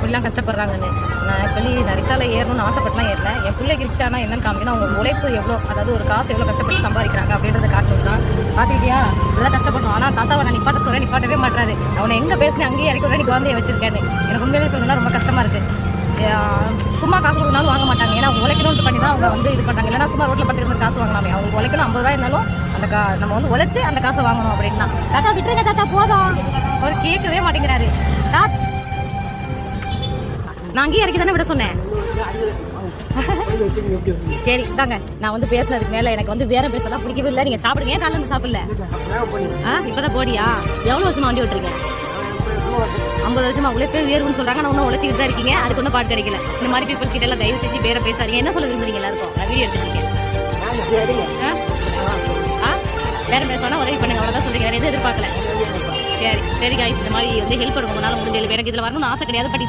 இப்படிலாம் கஷ்டப்படுறாங்கன்னு. நான் சொல்லி நான் ரிக்ஷாவில் ஏறணும்னு ஆசைப்பட்டுலாம் ஏறல. என் பிள்ளைக்கு ரிக்ஷானா என்னன்னு காமிக்கணும், அவங்க உழைப்பு எவ்வளோ, அதாவது ஒரு காசு எவ்வளோ கஷ்டப்பட்டு சம்பாதிக்கிறாங்க அப்படின்றத காட்டணும் தான். பார்த்துக்கிட்டியா இதெல்லாம் கஷ்டப்படணும். ஆனால் தாத்தாவை நான் நிப்பாட்ட சொல்கிறேன், நிப்பாட்டவே மாட்டாரு. அவனை எங்கே பேசினேன் அங்கேயே இறக்கி விட நீ குழந்தைய வச்சிருக்கேன்னு. எனக்கு உண்மையிலே சொல்லணும்னா ரொம்ப கஷ்டமாக இருக்குது. சும்மா காசு கொடுத்தாலும் வாங்க மாட்டாங்க. ஏன்னா அவங்க உழைக்கணும்னு பண்ணி தான் அவங்க வந்து இது பண்ணுறாங்க. இல்லைன்னா சும்மா ரோட்டில் பட்டு இருந்து காசு வாங்கலாமே. அவங்க உழைக்கணும் 50 ரூபாய் இருந்தாலும் அந்த நம்ம வந்து உழைச்சி அந்த காசை வாங்கணும் அப்படின்னா. தாத்தா விட்டுருங்க தாத்தா போதும். அவர் கேட்கவே மாட்டேங்கிறாரு. நான் அங்கேயே இறக்கி தானே விட சொன்னேன். சரி தாங்க, நான் வந்து பேசுனதுக்கு மேல எனக்கு வந்து வேற பேசலாம் பிடிக்கவே இல்லை. நீங்க சாப்பிடுங்க. ஏன் காலைல இருந்து சாப்பிடல? இப்பதான் போடியா? எவ்வளவு வருஷமா வண்டி ஓட்டுறீங்க? 50 வருஷமா உழைப்பே வேர்வுன்னு சொல்றாங்க. நான் ஒன்னும் உழைச்சிக்கிட்டு தான் இருக்கீங்க. அதுக்கு ஒன்றும் பாட்டு கிடைக்கல. இந்த மாதிரி பீப்புள் கிட்ட எல்லாம் தயவு செஞ்சு வேற பேசாதீங்க. என்ன சொல்ல விரும்புறீங்க எல்லாருக்கும்? நான் வீடியோ எடுத்துருக்கீங்க. வேற பேசணும் உதவி பண்ணுங்க, அவ்வளவுதான் சொல்றீங்க. வேற எதுவும் எதிர்பார்க்கல. சரி சரி காய்ஸ், இந்த மாதிரி வந்து ஹெல்ப் பண்ணுங்க. உங்களால முடிஞ்ச எனக்கு இதுல வரணும்னு ஆசை கிடையாது. பட்